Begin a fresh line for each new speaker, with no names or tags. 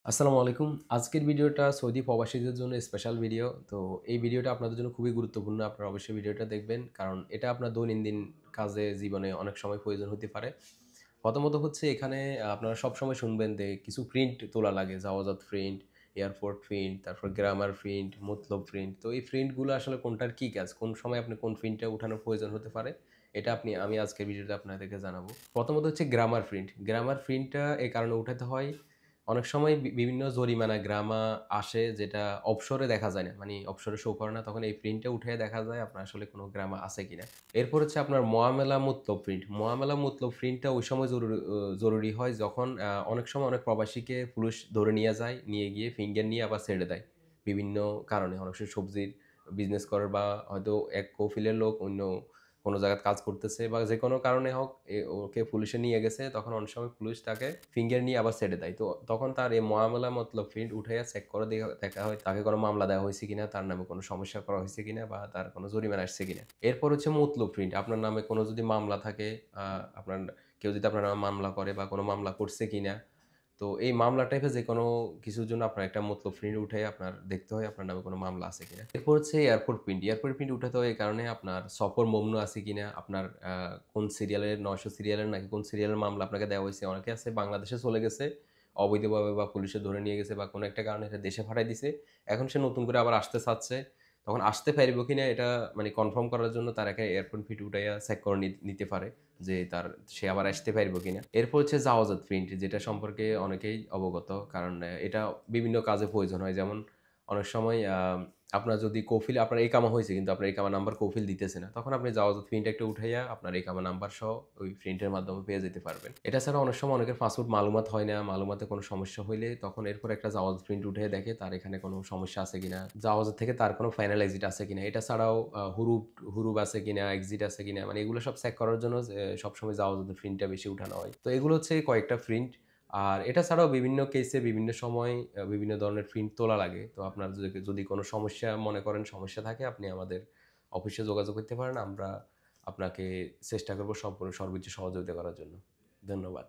আসসালামু আলাইকুম। আজকের ভিডিওটা সৌদি প্রবাসীদের জন্য স্পেশাল ভিডিও। তো এই ভিডিওটা আপনাদের জন্য খুবই গুরুত্বপূর্ণ। আপনারা অবশ্যই ভিডিওটা দেখবেন। কারণ এটা আপনার দৈনন্দিন কাজে জীবনে অনেক সময় প্রয়োজন হতে পারে। প্রথমত হচ্ছে এখানে আপনারা সবসময় শুনবেন যে কিছু প্রিন্ট তোলা লাগে। জাওয়াজাত প্রিন্ট, এয়ারপোর্ট প্রিন্ট, তারপর গ্রামার প্রিন্ট, মতলব প্রিন্ট। তো এই প্রিন্টগুলো আসলে কোনটার কি কাজ? কোন সময় আপনি কোন প্রিন্টটা উঠানোর প্রয়োজন হতে পারে? এটা আমি আজকের ভিডিওতে আপনাদেরকে জানাবো। প্রথমত হচ্ছে গ্রামার প্রিন্ট। গ্রামার প্রিন্টটা এই কারণে উঠাতে হয় অনেক সময় বিভিন্ন জরিমানা গ্রামা আসে যেটা অবসরে দেখা যায় না। মানে অবসরে শো করে না। তখন এই প্রিন্টটা উঠে দেখা যায় আপনার আসলে কোনো গ্রামা আছে কিনা। এরপর হচ্ছে আপনার মোয়ামেলা মুতলব প্রিন্ট। মোয়ামেলা মুতলব প্রিন্টটা ওই সময় জরুরি হয় যখন অনেক সময় অনেক প্রবাসীকে পুলিশ ধরে নিয়ে যায়, নিয়ে গিয়ে ফিঙ্গার নিয়ে আবার ছেড়ে দেয়। বিভিন্ন কারণে অনেক সময় সবজির বিজনেস করে বা হয়তো এক কফিলের লোক অন্য কোনো জায়গায় কাজ করতেছে বা যে কোনো কারণে হোক ওকে পুলিশে নিয়ে গেছে তখন অনেক সময় পুলিশ তাকে ফিঙ্গার নিয়ে আবার ছেড়ে দেয়। তো তখন তার এই মামলা মতলব প্রিন্ট উঠাইয়া চেক করে দেখা হয় তাকে কোনো মামলা দেওয়া হয়েছে কিনা, তার নামে কোনো সমস্যা করা হয়েছে কিনা বা তার কোনো জরিমানা আসছে কিনা। এরপর হচ্ছে মতলব প্রিন্ট, আপনার নামে কোনো যদি মামলা থাকে, আপনার কেউ যদি আপনার নামে মামলা করে বা কোনো মামলা করছে কিনা। তো এই মামলা টাইপের যেকোনো কিছুর জন্য আপনার একটা মতলব প্রিন্ট উঠাই আপনার দেখতে হয় আপনার নামে কোনো মামলা আছে কিনা। এরপর হচ্ছে এয়ারপোর্ট প্রিন্ট। এয়ারপোর্ট প্রিন্ট উঠাতে হয় এই কারণে আপনার সফর মমনু আছে কিনা, আপনার কোন সিরিয়ালের ৯০০ সিরিয়ালের নাকি কোন সিরিয়ালের মামলা আপনাকে দেওয়া হয়েছে। অনেকে আছে বাংলাদেশে চলে গেছে অবৈধভাবে বা পুলিশে ধরে নিয়ে গেছে বা কোনো একটা কারণে এটা দেশে পাঠাই দিছে। এখন সে নতুন করে আবার আসতে চাচ্ছে। তখন আসতে পারবো কিনা এটা মানে কনফার্ম করার জন্য তার একটা এয়ারপোর্ট প্রিন্ট উঠাইয়া চেক করে নিতে পারে যে সে আবার আসতে পারবো কিনা। এরপর হচ্ছে জাওয়াজাত প্রিন্ট, যেটা সম্পর্কে অনেকেই অবগত, কারণ এটা বিভিন্ন কাজে প্রয়োজন হয়। যেমন অনেক সময় আপনার যদি কফিল আপনার একামা হয়েছে কিন্তু আপনার একামা নাম্বার কফিল দিতেছে না, তখন আপনি জাওয়াজাত প্রিন্ট একটা উঠাইয়া আপনার একামা নাম্বার সহ ওই প্রিন্টের মাধ্যমে পেয়ে যেতে পারবেন। এটা ছাড়া অনেক সময় অনেকের পাসপোর্ট মালুমাত হয় না, মালুমাতে কোনো সমস্যা হইলে তখন এরপর একটা জাওয়াজাত প্রিন্ট উঠে দেখে তার এখানে কোনো সমস্যা আছে কিনা, জাওয়াজাত থেকে তার কোনো ফাইনাল এক্সিট আছে কিনা। এটা ছাড়াও হুরুপ হুরুপ আছে কিনা, এক্সিট আছে কিনা, মানে এগুলো সব চেক করার জন্য সবসময় জাওয়াজাতের প্রিন্টটা বেশি উঠানো হয়। তো এগুলো হচ্ছে কয়েকটা প্রিন্ট। আর এটা ছাড়াও বিভিন্ন কেসে বিভিন্ন সময় বিভিন্ন ধরনের প্রিন্ট তোলা লাগে। তো আপনার যদি কোনো সমস্যা মনে করেন, সমস্যা থাকে, আপনি আমাদের অফিসে যোগাযোগ করতে পারেন। আমরা আপনাকে চেষ্টা করব সম্পূর্ণ সর্বোচ্চ সহযোগিতা করার জন্য। ধন্যবাদ।